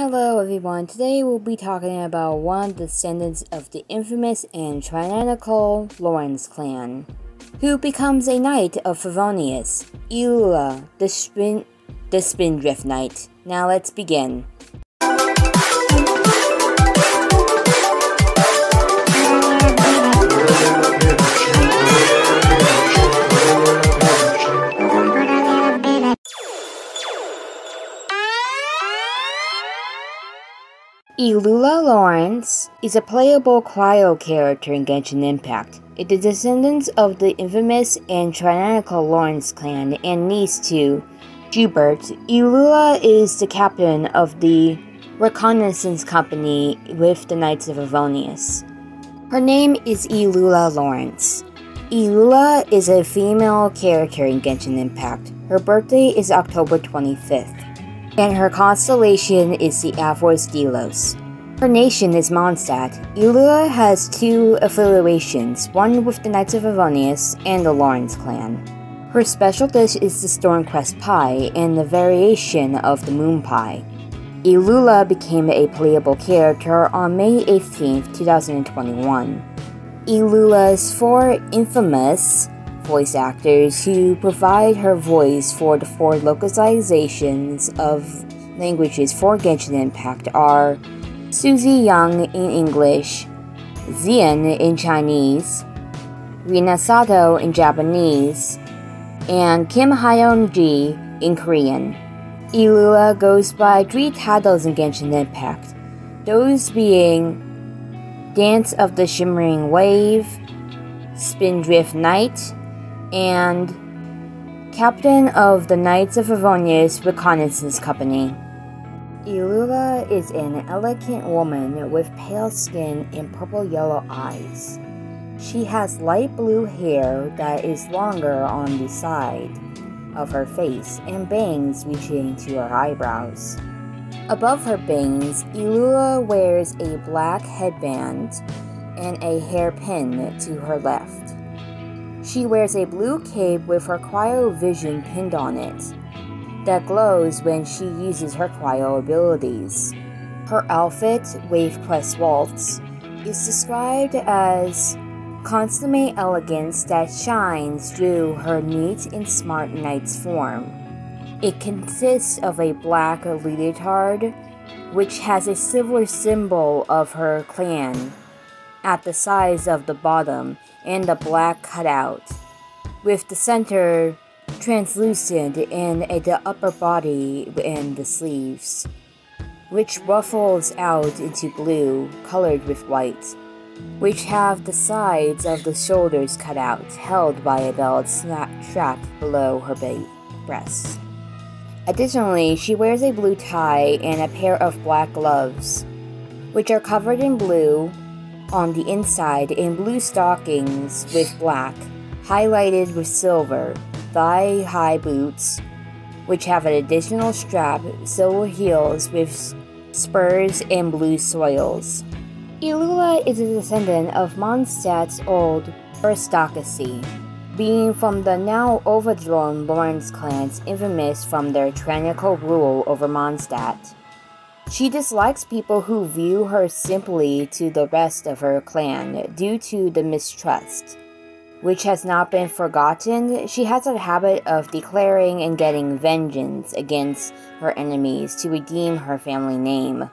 Hello everyone, today we'll be talking about one of the descendants of the infamous and tyrannical Lawrence clan, who becomes a knight of Favonius, Eula, the Spindrift Knight. Now let's begin. Eula Lawrence is a playable cryo character in Genshin Impact. It is a descendant of the infamous and tyrannical Lawrence clan and niece to Jubert. Eula is the captain of the reconnaissance company with the Knights of Favonius. Her name is Eula Lawrence. Eula is a female character in Genshin Impact. Her birthday is October 25th. And her constellation is the Avros Delos. Her nation is Mondstadt. Eula has two affiliations, one with the Knights of Favonius and the Lawrence clan. Her special dish is the Stormcrest Pie and the variation of the Moon Pie. Eula became a playable character on May 18th, 2021. Eula's four infamous voice actors who provide her voice for the four localizations of languages for Genshin Impact are Susie Young in English, Xian in Chinese, Rina Sato in Japanese, and Kim Hyeon-ji in Korean. Eula goes by three titles in Genshin Impact, those being Dance of the Shimmering Wave, Spindrift Knight, and Captain of the Knights of Favonius Reconnaissance Company. Eula is an elegant woman with pale skin and purple-yellow eyes. She has light blue hair that is longer on the side of her face and bangs reaching to her eyebrows. Above her bangs, Eula wears a black headband and a hairpin to her left. She wears a blue cape with her cryo vision pinned on it that glows when she uses her cryo abilities. Her outfit, Wave Crest Waltz, is described as consummate elegance that shines through her neat and smart knight's form. It consists of a black leotard, which has a silver symbol of her clan at the sides of the bottom and a black cutout, with the center translucent and the upper body and the sleeves, which ruffles out into blue, colored with white, which have the sides of the shoulders cut out, held by a belt strapped below her breasts. Additionally, she wears a blue tie and a pair of black gloves, which are covered in blue on the inside and blue stockings with black, highlighted with silver, thigh-high boots, which have an additional strap, silver heels with spurs and blue soils. Eula is a descendant of Mondstadt's old aristocracy, being from the now overthrown Lawrence clans infamous from their tyrannical rule over Mondstadt. She dislikes people who view her simply to the rest of her clan due to the mistrust, which has not been forgotten. She has a habit of declaring and getting vengeance against her enemies to redeem her family name.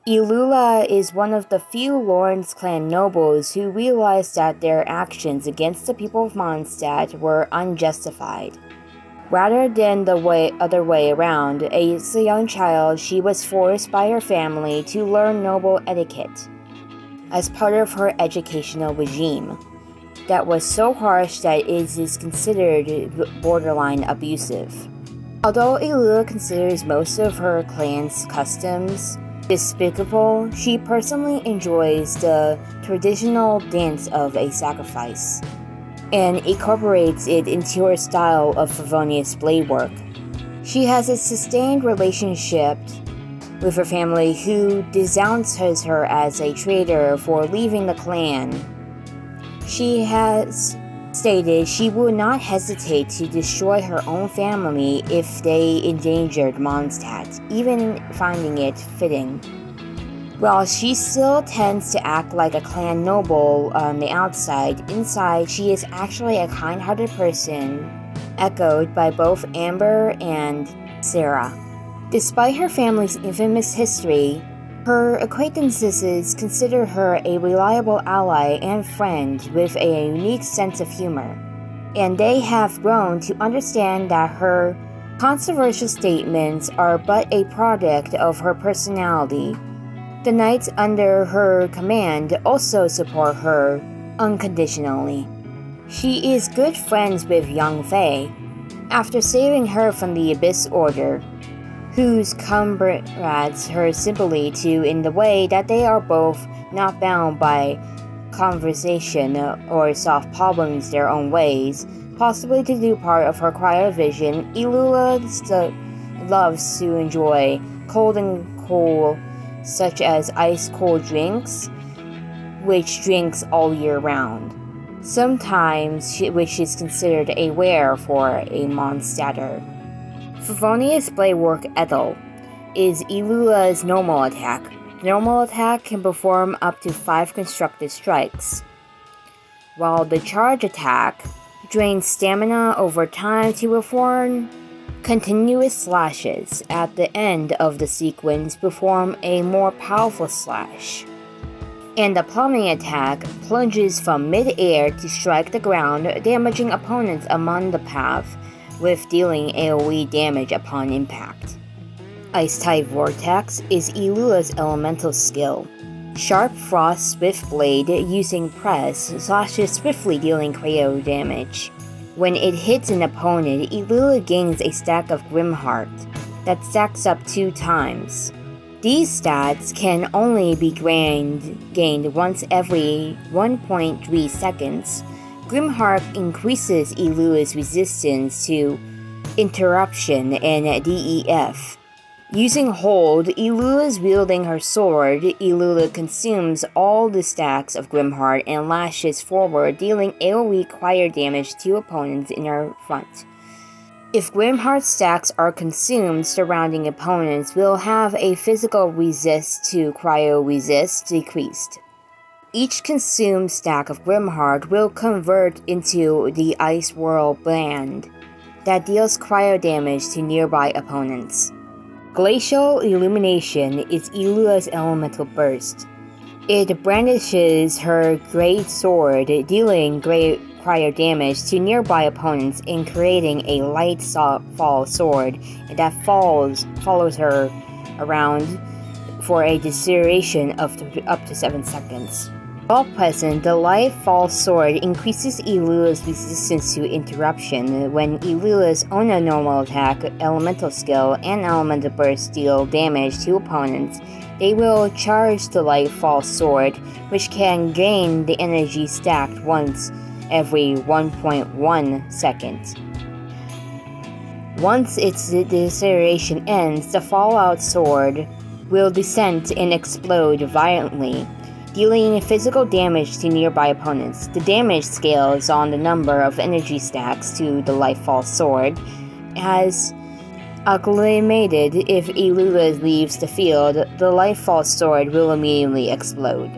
Eula is one of the few Lawrence clan nobles who realized that their actions against the people of Mondstadt were unjustified. Rather than the other way around, as a young child, she was forced by her family to learn noble etiquette as part of her educational regime that was so harsh that it is considered borderline abusive. Although Eula considers most of her clan's customs despicable, she personally enjoys the traditional dance of a sacrifice and incorporates it into her style of Favonius blade work. She has a sustained relationship with her family, who denounces her as a traitor for leaving the clan. She has stated she would not hesitate to destroy her own family if they endangered Mondstadt, even finding it fitting. While she still tends to act like a clan noble on the outside, inside she is actually a kind-hearted person, echoed by both Amber and Sarah. Despite her family's infamous history, her acquaintances consider her a reliable ally and friend with a unique sense of humor, and they have grown to understand that her controversial statements are but a product of her personality. The knights under her command also support her unconditionally. She is good friends with Young Fei, after saving her from the Abyss Order, whose comrades her sympathy to in the way that they are both not bound by conversation or solve problems their own ways. Possibly to do part of her cryovision, Eula loves to enjoy cold and cool, such as ice-cold drinks, which drinks all year round. Sometimes which is considered a rare for a Mondstadter. Favonius Bladework Ethel is Eula's normal attack. The normal attack can perform up to 5 constructed strikes, while the charge attack drains stamina over time to perform continuous slashes. At the end of the sequence, perform a more powerful slash. And the plummeting attack plunges from mid-air to strike the ground, damaging opponents along the path, with dealing AoE damage upon impact. Ice-type Vortex is Eula's elemental skill. Sharp Frost Swift Blade using Press slashes swiftly, dealing cryo damage. When it hits an opponent, Eula gains a stack of Grimheart that stacks up 2 times. These stats can only be gained once every 1.3 seconds. Grimheart increases Eula's resistance to interruption and DEF. Using Hold, Eula is wielding her sword. Eula consumes all the stacks of Grimheart and lashes forward, dealing AoE cryo damage to opponents in her front. If Grimheart stacks are consumed, surrounding opponents will have a physical resist to cryo resist decreased. Each consumed stack of Grimheart will convert into the Ice Whirl brand that deals cryo damage to nearby opponents. Glacial Illumination is Eula's elemental burst. It brandishes her great sword, dealing great cryo damage to nearby opponents and creating a light fall sword that follows her around for a duration of up to 7 seconds. While present, the light fall sword increases Eula's resistance to interruption. When Eula's own normal attack, elemental skill, and elemental burst deal damage to opponents, they will charge the light fall sword, which can drain the energy stacked once every 1.1 seconds. Once its duration ends, the fallout sword will descend and explode violently, dealing physical damage to nearby opponents. The damage scales on the number of energy stacks to the Lightfall sword. As acclimated, if Eula leaves the field, the Lightfall sword will immediately explode.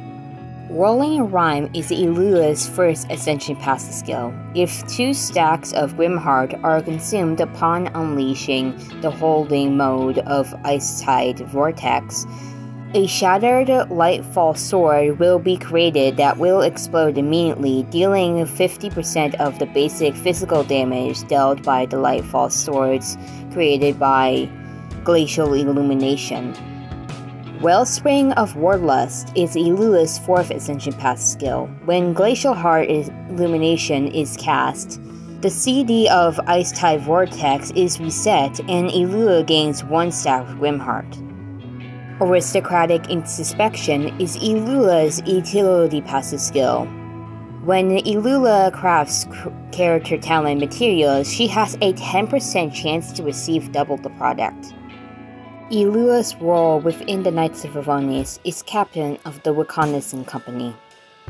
Rolling Rhyme is Eula's first Ascension passive skill. If 2 stacks of Grimheart are consumed upon unleashing the holding mode of Ice-Tide Vortex, a shattered Lightfall sword will be created that will explode immediately, dealing 50% of the basic physical damage dealt by the Lightfall swords created by Glacial Illumination. Wellspring of Warlust is Eula's 4th Ascension pass skill. When Glacial Heart Illumination is cast, the CD of Ice-Tide Vortex is reset and Eula gains 1 stack of Grimheart. Aristocratic Introspection is Eula's utility passive skill. When Eula crafts character talent materials, she has a 10% chance to receive double the product. Eula's role within the Knights of Favonius is captain of the Reconnaissance Company.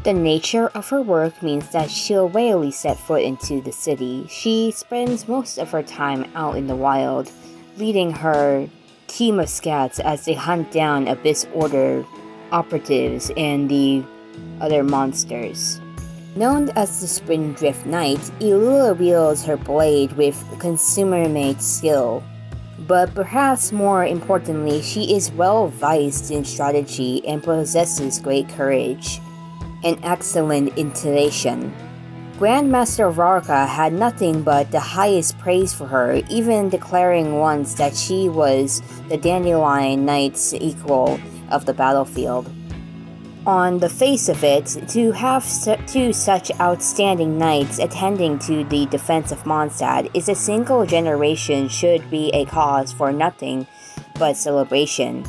The nature of her work means that she'll rarely set foot into the city. She spends most of her time out in the wild, leading her team of scouts as they hunt down Abyss Order operatives and the other monsters. Known as the Spindrift Knight, Eula wields her blade with consummate skill. But perhaps more importantly, she is well versed in strategy and possesses great courage and excellent intuition. Grandmaster Varka had nothing but the highest praise for her, even declaring once that she was the Dandelion Knight's equal of the battlefield. On the face of it, to have two such outstanding knights attending to the defense of Mondstadt is a single generation should be a cause for nothing but celebration.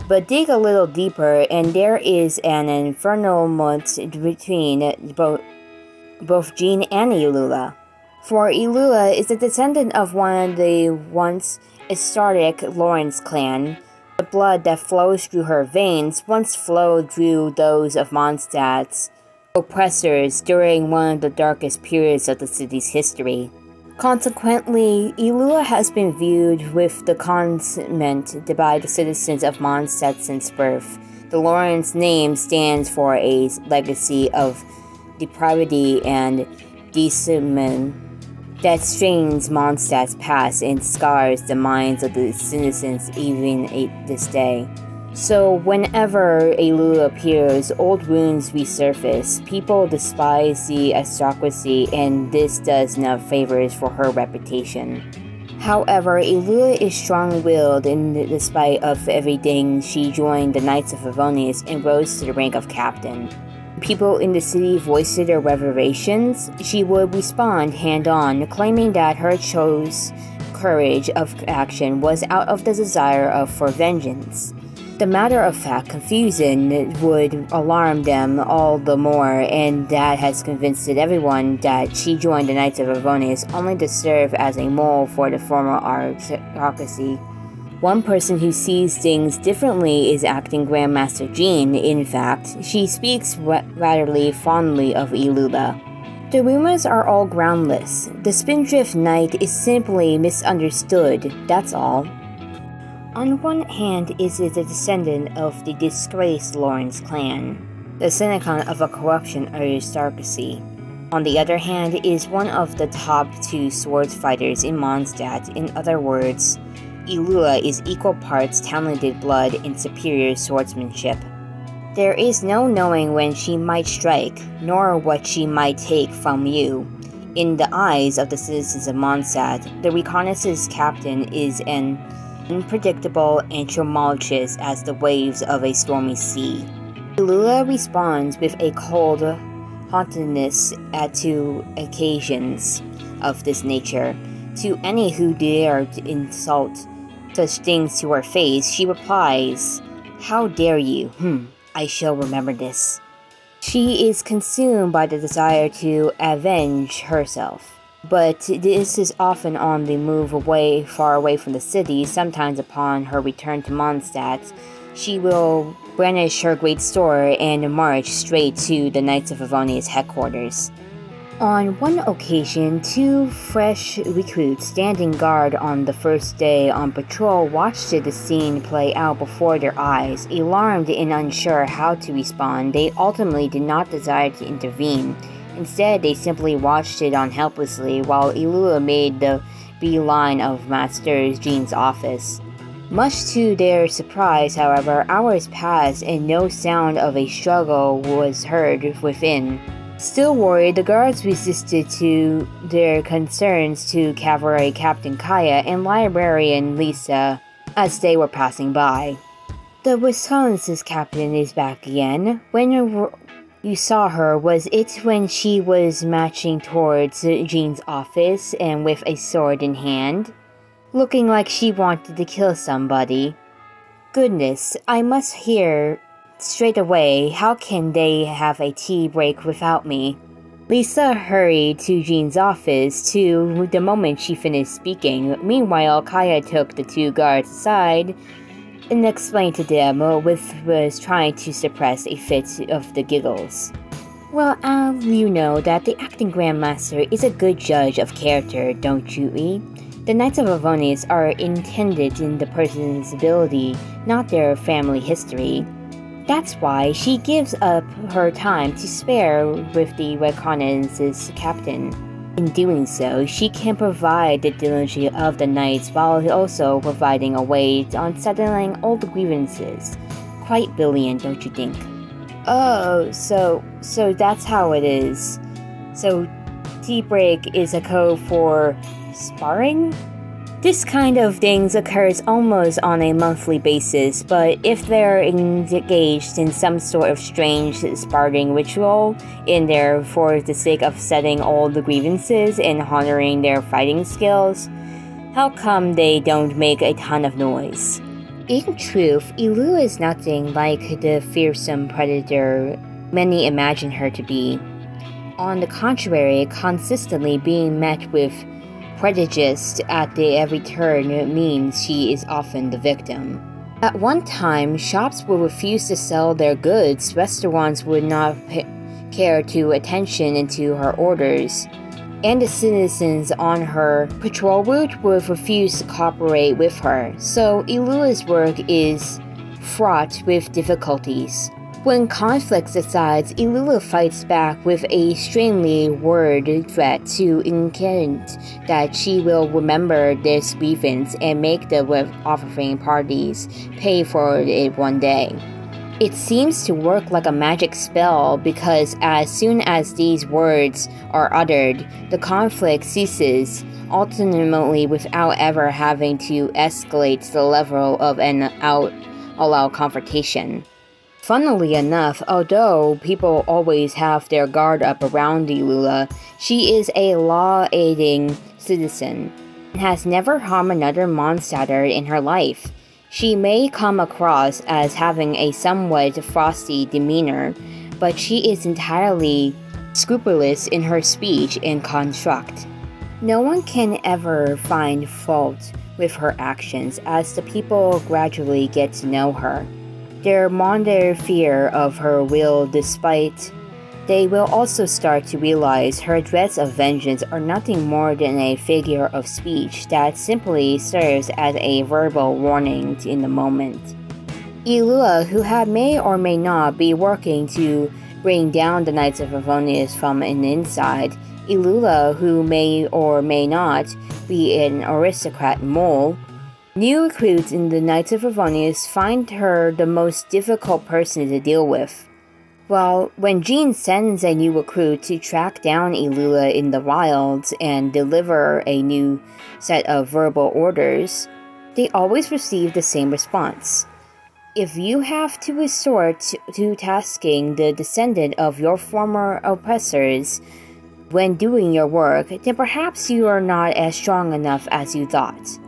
But dig a little deeper and there is an infernal moat between both Jean and Eula. For Eula is a descendant of one of the once historic Lawrence clan. The blood that flows through her veins once flowed through those of Mondstadt's oppressors during one of the darkest periods of the city's history. Consequently, Eula has been viewed with the contempt by the citizens of Mondstadt since birth. The Lawrence name stands for a legacy of depravity and deceit that strains Mondstadt's past and scars the minds of the citizens even this day. So whenever Eula appears, old wounds resurface. People despise the aristocracy, and this does no favors for her reputation. However, Eula is strong-willed, and despite of everything, she joined the Knights of Favonius and rose to the rank of captain. People in the city voiced their reservations. She would respond hand-on, claiming that her courage of action was out of the desire for vengeance. The matter-of-fact confusion would alarm them all the more, and that has convinced everyone that she joined the Knights of Favonius only to serve as a mole for the former aristocracy. One person who sees things differently is acting Grandmaster Jean. In fact, she speaks rather fondly of Eula. The rumors are all groundless. The Spindrift Knight is simply misunderstood, that's all. On one hand is a descendant of the disgraced Lawrence clan, the Senecon of a corruption aristocracy. On the other hand is one of the top 2 swords fighters in Mondstadt. In other words, Eula is equal parts talented blood and superior swordsmanship. There is no knowing when she might strike, nor what she might take from you. In the eyes of the citizens of Mondstadt, the reconnaissance captain is an unpredictable and tumultuous as the waves of a stormy sea. Eula responds with a cold haughtiness at 2 occasions of this nature. To any who dare to insult such things to her face, she replies, "How dare you? I shall remember this." She is consumed by the desire to avenge herself. But this is often on the move far away from the city. Sometimes upon her return to Mondstadt, she will brandish her great sword and march straight to the Knights of Favonius headquarters. On one occasion, 2 fresh recruits standing guard on the first day on patrol watched the scene play out before their eyes. Alarmed and unsure how to respond, they ultimately did not desire to intervene. Instead, they simply watched it on helplessly while Eula made the beeline of Master Jean's office. Much to their surprise, however, hours passed and no sound of a struggle was heard within. Still worried, the guards resisted to their concerns to Cavalry Captain Kaya and Librarian Lisa as they were passing by. "The Wisconsin's captain is back again. When you saw her, was it when she was marching towards Jean's office and with a sword in hand? Looking like she wanted to kill somebody. Goodness, I must hear straight away. How can they have a tea break without me?" Lisa hurried to Jean's office the moment she finished speaking. Meanwhile, Kaya took the 2 guards aside and explained to them was trying to suppress a fit of the giggles. Well, you know that the acting grandmaster is a good judge of character, don't you, E? The Knights of Avonius are intended in the person's ability, not their family history. That's why she gives up her time to spare with the reconnaissance captain. In doing so, she can provide the diligence of the knights while also providing a way on settling all the grievances. Quite brilliant, don't you think? Oh, so that's how it is. So, tea break is a code for sparring? This kind of things occurs almost on a monthly basis, but if they're engaged in some sort of strange sparring ritual in there for the sake of setting all the grievances and honoring their fighting skills, how come they don't make a ton of noise? In truth, Eula is nothing like the fearsome predator many imagine her to be. On the contrary, consistently being met with prejudice at every turn means she is often the victim. At one time, shops would refuse to sell their goods, restaurants would not care to attention into her orders, and the citizens on her patrol route would refuse to cooperate with her, so Eula's work is fraught with difficulties. When conflict subsides, Eula fights back with a strangely worded threat to indicate that she will remember this grievance and make the offering parties pay for it one day. It seems to work like a magic spell because as soon as these words are uttered, the conflict ceases, ultimately without ever having to escalate to the level of an out-loud confrontation. Funnily enough, although people always have their guard up around Eula, she is a law-abiding citizen and has never harmed another Mondstader in her life. She may come across as having a somewhat frosty demeanor, but she is entirely scrupulous in her speech and construct. No one can ever find fault with her actions as the people gradually get to know her. Their monder fear of her will despite they will also start to realize her dreads of vengeance are nothing more than a figure of speech that simply serves as a verbal warning in the moment. Eula, who may or may not be working to bring down the Knights of Avonius from an inside, Eula, who may or may not be an aristocrat mole, new recruits in the Knights of Avonius find her the most difficult person to deal with. Well, when Jean sends a new recruit to track down Eula in the wilds and deliver a new set of verbal orders, they always receive the same response. If you have to resort to tasking the descendant of your former oppressors when doing your work, then perhaps you are not as strong enough as you thought.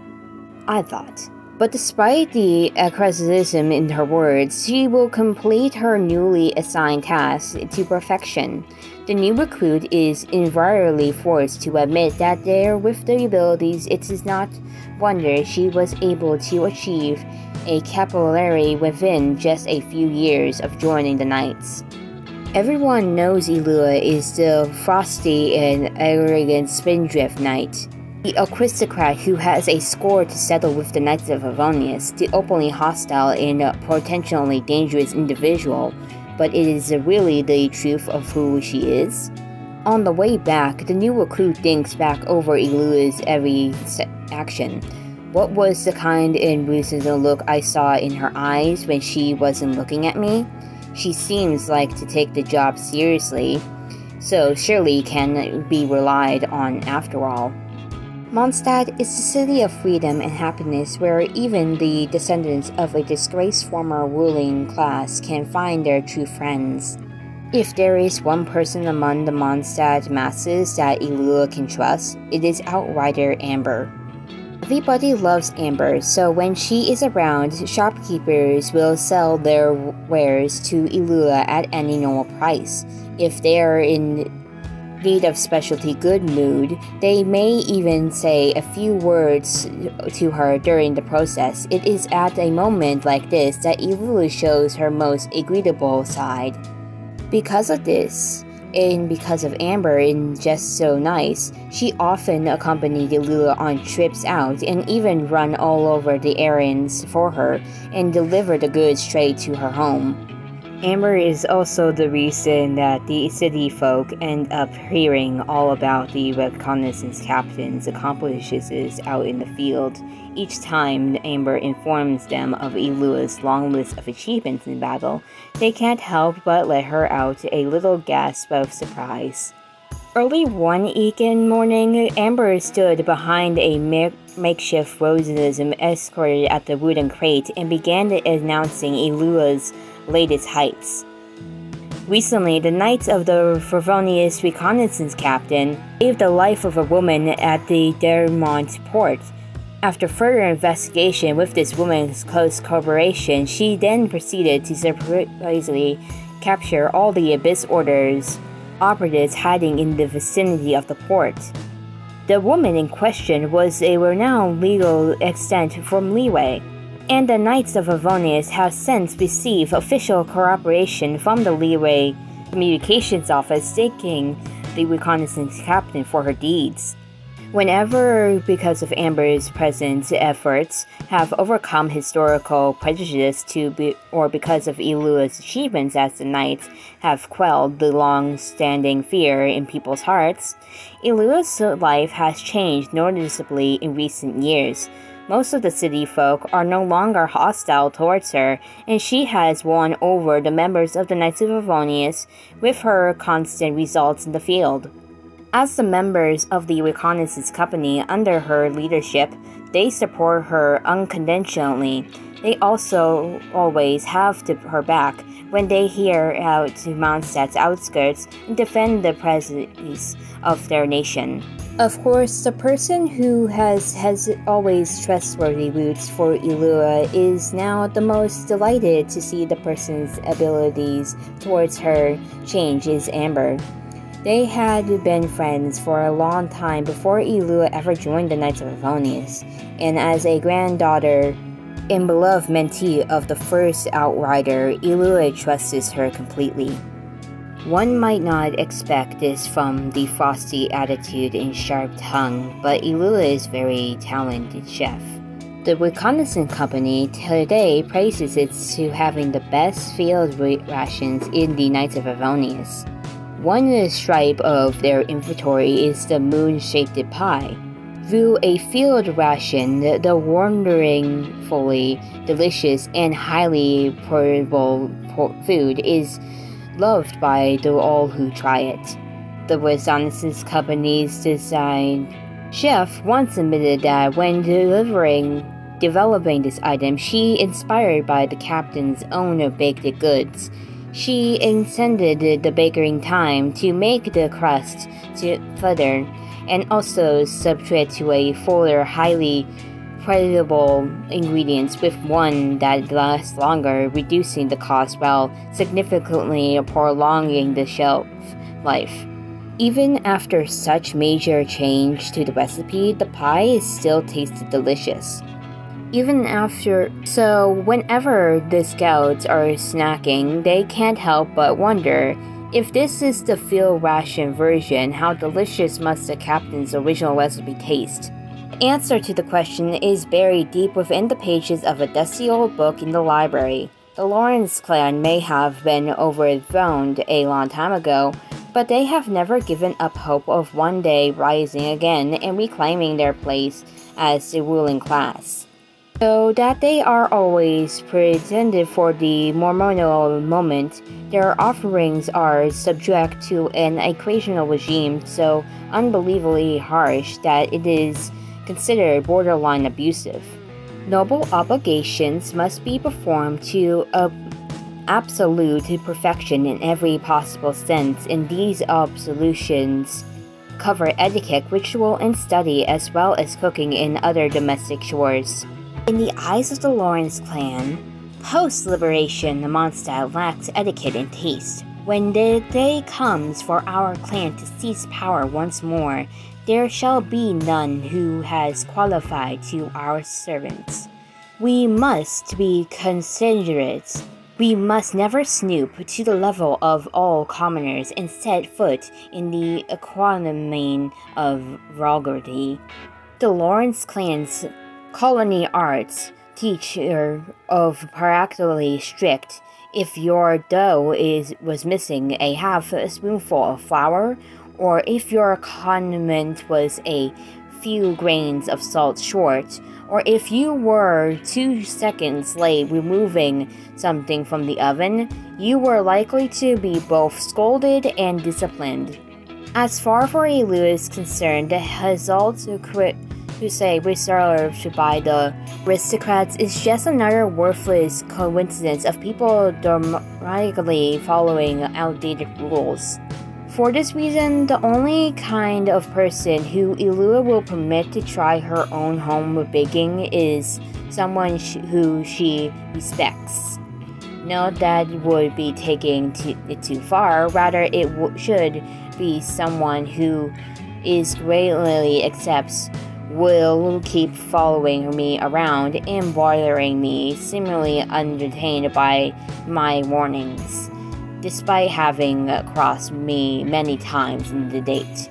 I thought. But despite the criticism in her words, she will complete her newly assigned task to perfection. The new recruit is invariably forced to admit that there, with the abilities, it is not wonder she was able to achieve a capillary within just a few years of joining the Knights. Everyone knows Eula is the frosty and arrogant spindrift knight, the aristocrat who has a score to settle with the Knights of Avonius, the openly hostile and potentially dangerous individual, but it is really the truth of who she is. On the way back, the new recruit thinks back over Eula's every action. What was the kind and reasonable look I saw in her eyes when she wasn't looking at me? She seems like to take the job seriously, so surely can be relied on after all. Mondstadt is the city of freedom and happiness where even the descendants of a disgraced former ruling class can find their true friends. If there is one person among the Mondstadt masses that Eula can trust, it is Outrider Amber. Everybody loves Amber, so when she is around, shopkeepers will sell their wares to Eula at any normal price. If they are in need of specialty good mood, they may even say a few words to her during the process. It is at a moment like this that Eula shows her most agreeable side. Because of this, And because of Amber and just so nice, she often accompanied Eula on trips out and even run all over the errands for her and deliver the goods straight to her home. Amber is also the reason that the city folk end up hearing all about the reconnaissance captain's accomplishments out in the field. Each time Amber informs them of Eula's long list of achievements in battle, they can't help but let her out a little gasp of surprise. Early one weekend morning, Amber stood behind a makeshift Roseism escorted at the wooden crate and began announcing Eula's latest heights. Recently, the Knights of the Favonius Reconnaissance Captain saved the life of a woman at the Dermont port. After further investigation with this woman's close cooperation, she then proceeded to surprisingly capture all the Abyss Order's operatives hiding in the vicinity of the port. The woman in question was a renowned legal extant from Leeway, and the Knights of Favonius have since received official corroboration from the Leeway Communications Office thanking the reconnaissance captain for her deeds. Whenever, because of Amber's present efforts, have overcome historical prejudice or because of Eula's achievements as the Knights have quelled the long-standing fear in people's hearts, Eula's life has changed noticeably in recent years. Most of the city folk are no longer hostile towards her, and she has won over the members of the Knights of Favonius with her constant results in the field. As the members of the reconnaissance company under her leadership, they support her unconditionally. They also always have her back when they hear out to Mondstadt's outskirts and defend the presence of their nation. Of course, the person who has always trustworthy roots for Eula is now the most delighted to see the person's abilities towards her change is Amber. They had been friends for a long time before Eula ever joined the Knights of Favonius, and as a granddaughter and beloved mentee of the first Outrider, Eula trusts her completely. One might not expect this from the frosty attitude and sharp tongue, but Eula is a very talented chef. The reconnaissance company today praises it to having the best field rations in the Knights of Favonius. One stripe of their inventory is the moon-shaped pie. Through a field ration, the wonderingly delicious and highly portable food is loved by all who try it. The reconnaissance company's design chef once admitted that when developing this item, she inspired by the captain's own baked goods. She extended the baking time to make the crust further, and also substitute to a fuller, highly palatable ingredients with one that lasts longer, reducing the cost while significantly prolonging the shelf life. Even after such major change to the recipe, the pie still tasted delicious. So whenever the scouts are snacking, they can't help but wonder, if this is the field ration version, how delicious must the captain's original recipe taste? The answer to the question is buried deep within the pages of a dusty old book in the library. The Lawrence clan may have been overthrown a long time ago, but they have never given up hope of one day rising again and reclaiming their place as the ruling class. So that they are always pretended for the ceremonial moment, their offerings are subject to an occasional regime so unbelievably harsh that it is considered borderline abusive. Noble obligations must be performed to absolute perfection in every possible sense, and these absolutions cover etiquette, ritual, and study, as well as cooking and other domestic chores. In the eyes of the Lawrence clan, post-liberation, the Mondstadt lacks etiquette and taste. When the day comes for our clan to seize power once more, there shall be none who has qualified to our servants. We must be considerate, We must never snoop to the level of all commoners and set foot in the equanimity of vulgarity. The Lawrence clan's colony arts teacher of practically strict. If your dough was missing a half a spoonful of flour, or if your condiment was a few grains of salt short, or if you were 2 seconds late removing something from the oven, you were likely to be both scolded and disciplined. As far as Eula is concerned, the results who say reserved by the aristocrats is just another worthless coincidence of people dramatically following outdated rules. For this reason, the only kind of person who Eula will permit to try her own home baking is someone who she respects. Not that would be taking it too far, rather it should be someone who is greatly accepts will keep following me around and bothering me, seemingly unentertained by my warnings, despite having crossed me many times in the date.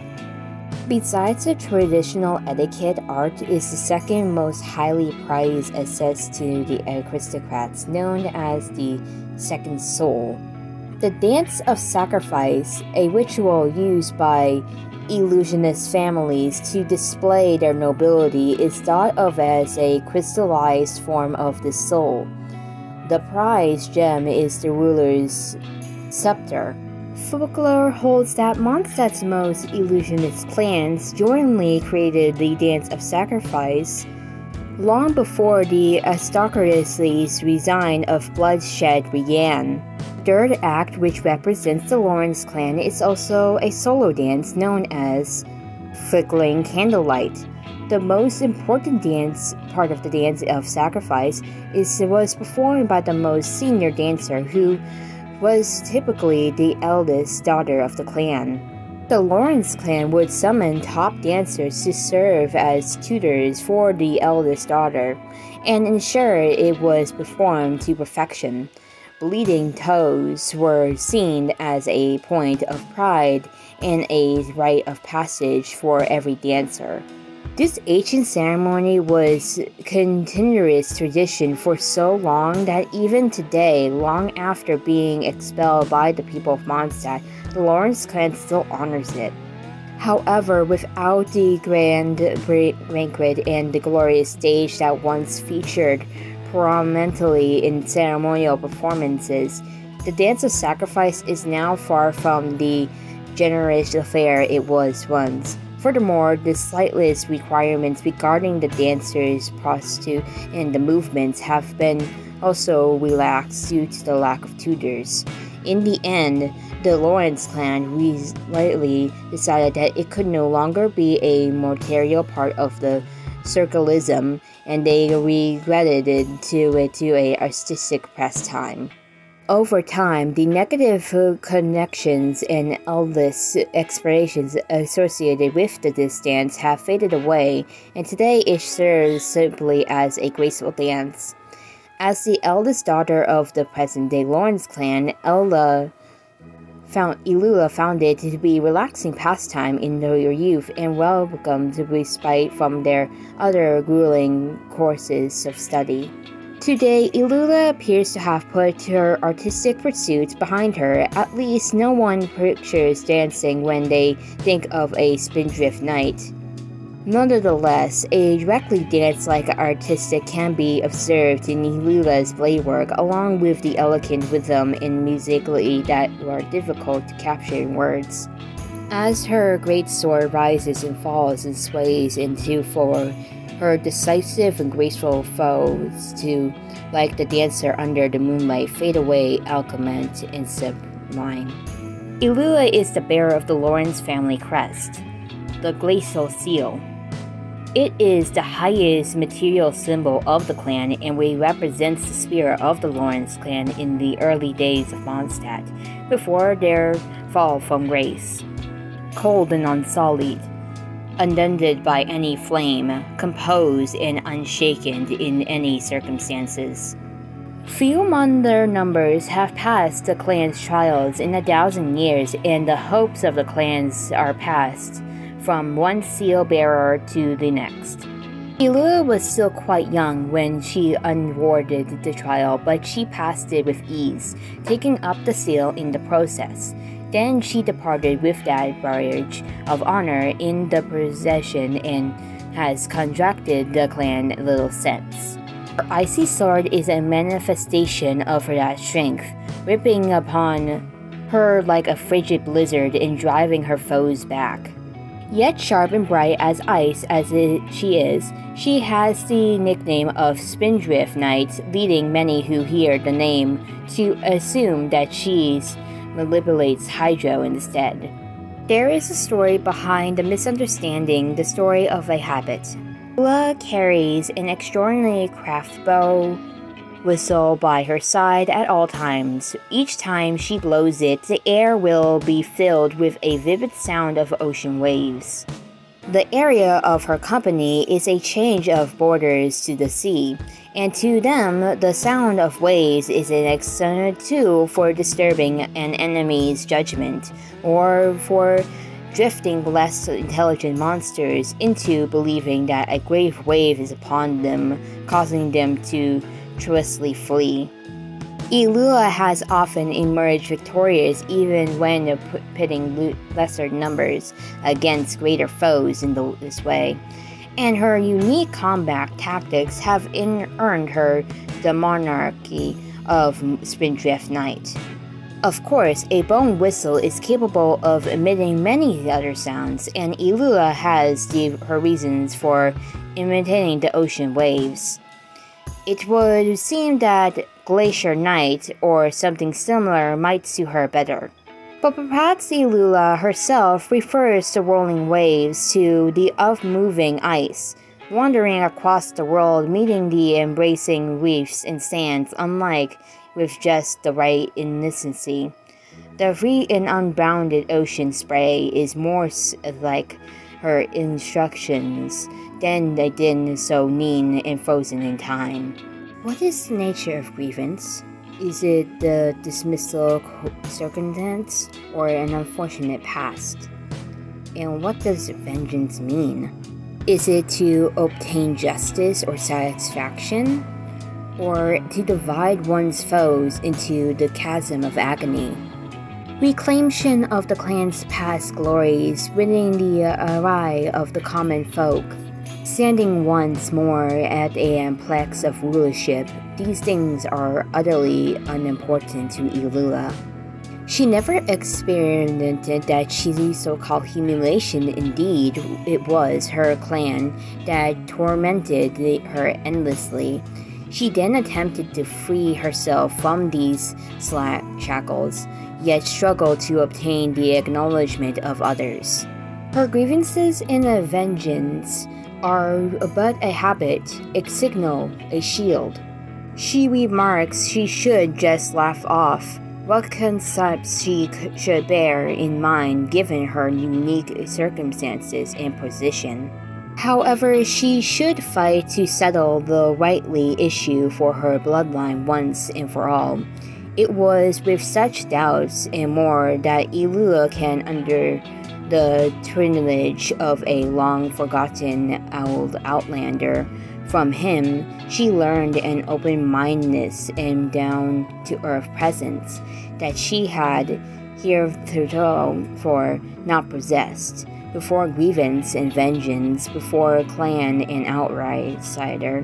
Besides the traditional etiquette, art is the second most highly prized asset to the aristocrats, known as the second soul. The dance of sacrifice, a ritual used by illusionist families to display their nobility, is thought of as a crystallized form of the soul. The prized gem is the ruler's scepter. Folklore holds that Mondstadt's most illusionist clans jointly created the dance of sacrifice long before the aristocracy's reign of bloodshed began. The third act, which represents the Lawrence clan, is also a solo dance known as flickering candlelight. The most important part of the dance of sacrifice was performed by the most senior dancer, who was typically the eldest daughter of the clan. The Lawrence clan would summon top dancers to serve as tutors for the eldest daughter and ensure it was performed to perfection. Bleeding toes were seen as a point of pride and a rite of passage for every dancer. This ancient ceremony was continuous tradition for so long that even today, long after being expelled by the people of Mondstadt, the Lawrence clan still honors it. However, without the grand banquet and the glorious stage that once featured prominently in ceremonial performances, the dance of sacrifice is now far from the generous affair it was once. Furthermore, the slightest requirements regarding the dancers' prostitute and the movements have been also relaxed due to the lack of tutors. In the end, the Lawrence clan rightly decided that it could no longer be a material part of the circleism, and they regretted it to a artistic pastime. Over time, the negative connections and eldest aspirations associated with this dance have faded away, and today it serves simply as a graceful dance. As the eldest daughter of the present-day Lawrence clan, Eula found it to be a relaxing pastime in their youth and welcomed respite from their other grueling courses of study. Today, Eula appears to have put her artistic pursuits behind her. At least no one pictures dancing when they think of a spindrift knight. Nonetheless, a directly dance-like artistic can be observed in Eula's blade work, along with the elegant rhythm and musically that are difficult to capture in words. As her great sword rises and falls and sways into for her decisive and graceful foes to, like the dancer under the moonlight, fade away, alchemist and sublime. Eula is the bearer of the Lawrence family crest, the glacial seal. It is the highest material symbol of the clan and represents the spirit of the Lawrence clan in the early days of Mondstadt, before their fall from grace. Cold and unsullied, undented by any flame, composed and unshaken in any circumstances. Few modern numbers have passed the clan's trials in 1,000 years, and the hopes of the clans are passed from one seal bearer to the next. Eula was still quite young when she unwarded the trial, but she passed it with ease, taking up the seal in the process. Then she departed with that badge of honor in the procession and has contracted the clan little since. Her icy sword is a manifestation of that strength, ripping upon her like a frigid blizzard and driving her foes back. Yet sharp and bright as ice as she is, she has the nickname of Spindrift Knight, leading many who hear the name to assume that she manipulates Hydro instead. There is a story behind the misunderstanding, the story of a habit. Eula carries an extraordinary craft bow whistle by her side at all times. Each time she blows it, the air will be filled with a vivid sound of ocean waves. The area of her company is a change of borders to the sea, and to them the sound of waves is an excellent tool for disturbing an enemy's judgment, or for drifting less intelligent monsters into believing that a great wave is upon them, causing them to treacherously flee. Eula has often emerged victorious even when pitting lesser numbers against greater foes in this way, and her unique combat tactics have earned her the monarchy of Spindrift Knight. Of course, a bone whistle is capable of emitting many other sounds, and Eula has her reasons for imitating the ocean waves. It would seem that Glacier Knight or something similar might suit her better. But perhaps Eula herself refers the rolling waves to the of-moving ice, wandering across the world, meeting the embracing reefs and sands, unlike with just the right innocency. The free and unbounded ocean spray is more like her instructions than they did so mean and frozen in time. What is the nature of grievance? Is it the dismissal circumstance or an unfortunate past? And what does vengeance mean? Is it to obtain justice or satisfaction? Or to divide one's foes into the chasm of agony? Reclamation of the clan's past glories, ridding the eye of the common folk, standing once more at a apex of rulership, these things are utterly unimportant to Eula. She never experimented that cheesy so-called humiliation. Indeed, it was her clan that tormented her endlessly. She then attempted to free herself from these shackles, yet struggled to obtain the acknowledgement of others. Her grievances and vengeance are but a habit, a signal, a shield. She remarks she should just laugh off what concepts she should bear in mind given her unique circumstances and position. However, she should fight to settle the rightly issue for her bloodline once and for all. It was with such doubts and more that Eula can under the tutelage of a long-forgotten old outlander. From him, she learned an open-mindedness and down-to-earth presence that she had heretofore not possessed. Before grievance and vengeance, before clan and outsider,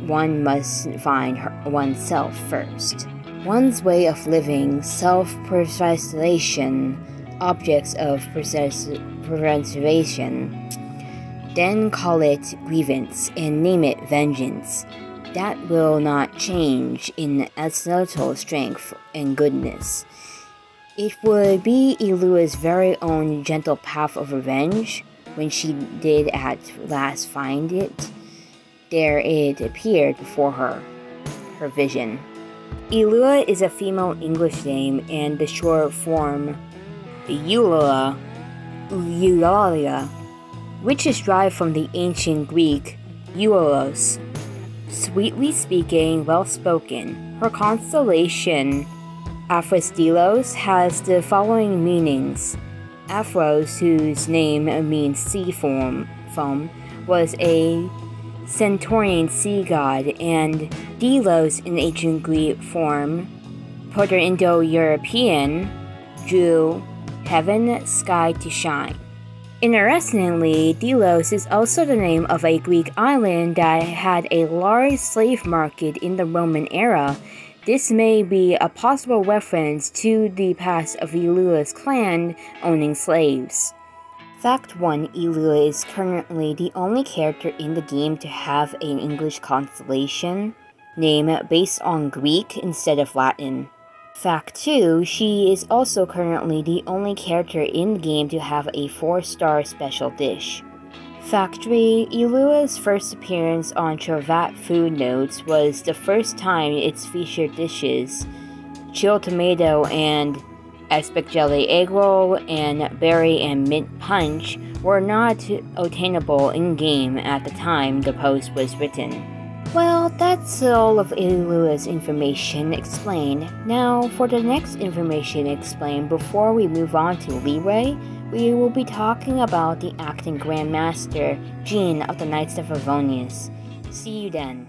one must find oneself first. One's way of living, self-preservation, objects of preservation. Then call it grievance and name it vengeance. That will not change in its total strength and goodness. It would be Eula's very own gentle path of revenge. When she did at last find it, there it appeared before her vision. Eula is a female English name, and the short form Eulalia, which is derived from the ancient Greek Eulos, Sweetly speaking, well-spoken. Her constellation, Aphros has the following meanings. Aphros, whose name means sea foam, was a Centaurian sea god, and Delos in ancient Greek form, Proto-Indo-European, drew heaven, sky to shine. Interestingly, Delos is also the name of a Greek island that had a large slave market in the Roman era. This may be a possible reference to the past of Eula's clan owning slaves. Fact 1. Eula is currently the only character in the game to have an English constellation name based on Greek instead of Latin. Fact 2. She is also currently the only character in the game to have a 4-star special dish. Fact 3. Eula's first appearance on Chovat Food Notes was the first time its featured dishes, chilled tomato and aspic jelly egg roll and berry and mint punch, were not obtainable in-game at the time the post was written. Well, that's all of Eula's information explained. Now, for the next information explained before we move on to Leeway, we will be talking about the acting Grandmaster, Jean of the Knights of Favonius. See you then.